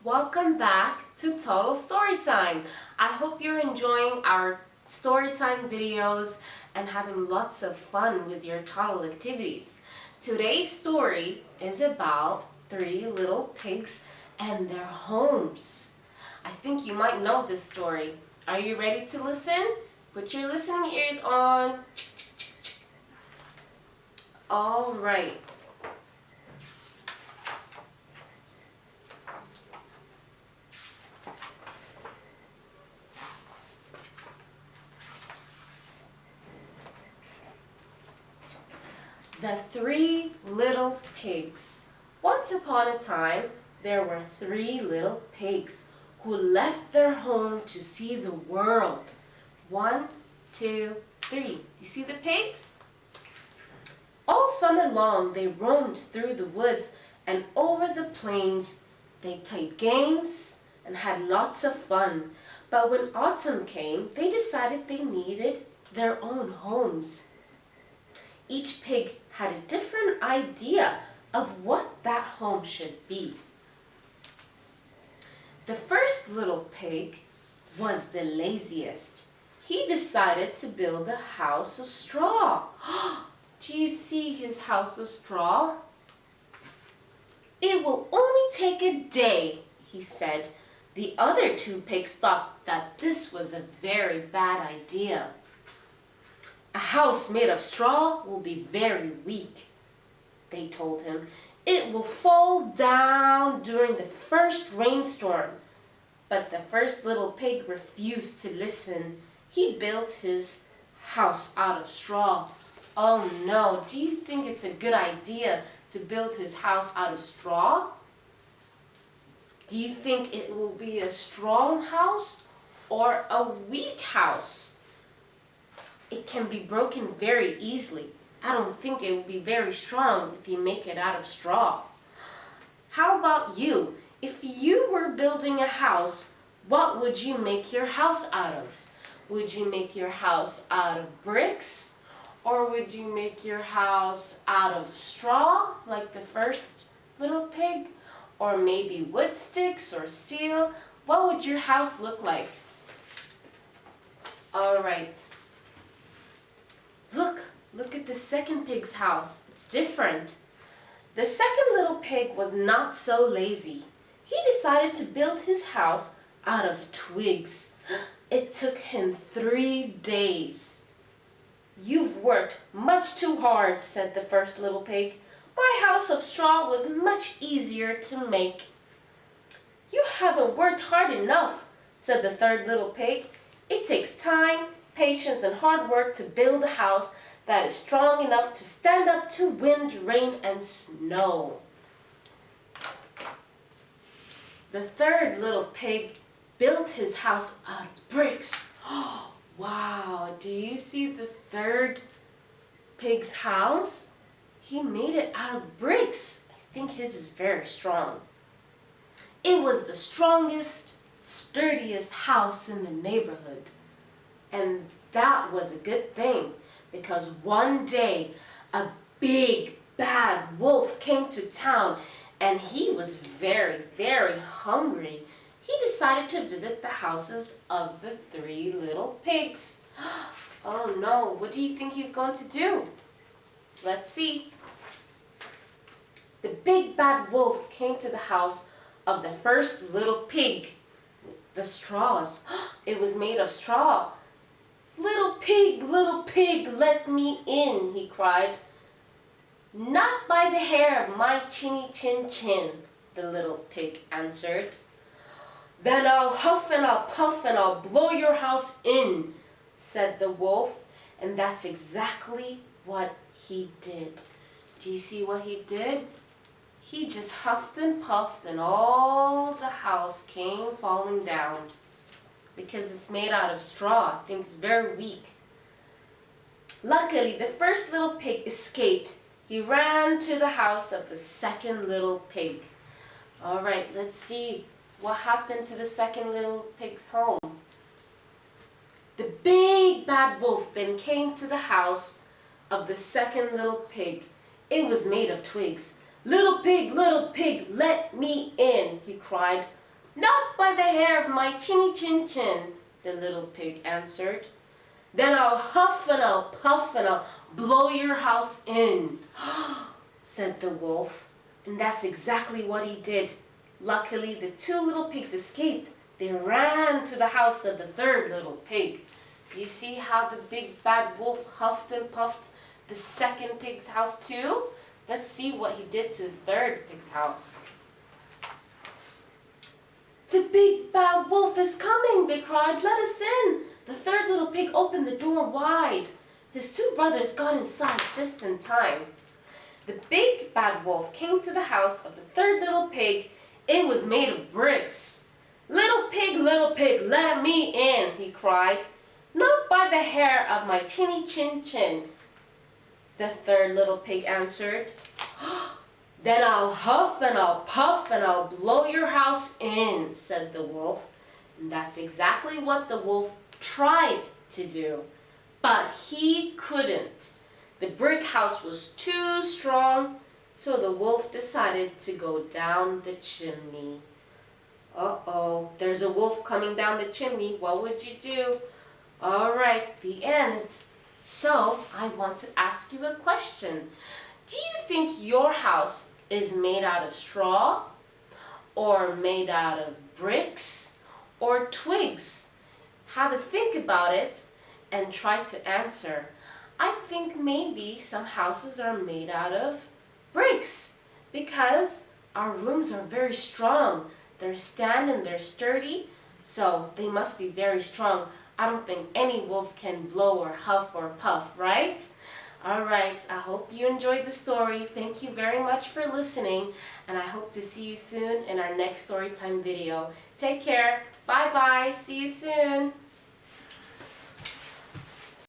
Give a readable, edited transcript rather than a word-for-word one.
Welcome back to Total Storytime. I hope you're enjoying our storytime videos and having lots of fun with your total activities. Today's story is about three little pigs and their homes. I think you might know this story. Are you ready to listen? Put your listening ears on. All right. The Three Little Pigs. Once upon a time, there were three little pigs who left their home to see the world. 1, 2, 3. Do you see the pigs? All summer long, they roamed through the woods and over the plains. They played games and had lots of fun. But when autumn came, they decided they needed their own homes. Each pig had a different idea of what that home should be. The first little pig was the laziest. He decided to build a house of straw. Do you see his house of straw? It will only take a day, he said. The other two pigs thought that this was a very bad idea. A house made of straw will be very weak, they told him. It will fall down during the first rainstorm. But the first little pig refused to listen. He built his house out of straw. Oh no, do you think it's a good idea to build his house out of straw? Do you think it will be a strong house or a weak house? It can be broken very easily. I don't think it will be very strong if you make it out of straw. How about you? If you were building a house, what would you make your house out of? Would you make your house out of bricks? Or would you make your house out of straw, like the first little pig? Or maybe wood sticks or steel? What would your house look like? All right. Look at the second pig's house. It's different. The second little pig was not so lazy. He decided to build his house out of twigs. It took him 3 days. You've worked much too hard, said the first little pig. My house of straw was much easier to make. You haven't worked hard enough, said the third little pig. It takes time, patience, and hard work to build a house that is strong enough to stand up to wind, rain, and snow. The third little pig built his house out of bricks. Wow, do you see the third pig's house? He made it out of bricks. I think his is very strong. It was the strongest, sturdiest house in the neighborhood. And that was a good thing, because one day a big bad wolf came to town and he was very, very hungry. He decided to visit the houses of the three little pigs. Oh no, what do you think he's going to do? Let's see. The big bad wolf came to the house of the first little pig. The straws. It was made of straw. Little pig, let me in, he cried. Not by the hair of my chinny chin chin, the little pig answered. Then I'll huff and I'll puff and I'll blow your house in, said the wolf. And that's exactly what he did. Do you see what he did? He just huffed and puffed and all the house came falling down. Because it's made out of straw. I think it's very weak. Luckily, the first little pig escaped. He ran to the house of the second little pig. All right, let's see what happened to the second little pig's home. The big bad wolf then came to the house of the second little pig. It was made of twigs. Little pig, let me in, he cried. Not by the hair of my chinny chin chin, the little pig answered. Then I'll huff and I'll puff and I'll blow your house in, said the wolf. And that's exactly what he did. Luckily, the two little pigs escaped. They ran to the house of the third little pig. You see how the big bad wolf huffed and puffed the second pig's house too? Let's see what he did to the third pig's house. The big bad wolf is coming, they cried. Let us in. The third little pig opened the door wide. His two brothers got inside just in time. The big bad wolf came to the house of the third little pig. It was made of bricks. Little pig, let me in, he cried. Not by the hair of my chinny chin chin, the third little pig answered. Then I'll huff and I'll puff and I'll blow your house in, said the wolf. And that's exactly what the wolf tried to do, but he couldn't. The brick house was too strong, so the wolf decided to go down the chimney. Uh-oh, there's a wolf coming down the chimney. What would you do? All right, the end. So, I want to ask you a question. Do you think your house is made out of straw, or made out of bricks, or twigs? Have a think about it and try to answer. I think maybe some houses are made out of bricks because our rooms are very strong. They're standing, they're sturdy, so they must be very strong. I don't think any wolf can blow or huff or puff, right? Alright, I hope you enjoyed the story. Thank you very much for listening, and I hope to see you soon in our next Storytime video. Take care. Bye-bye. See you soon.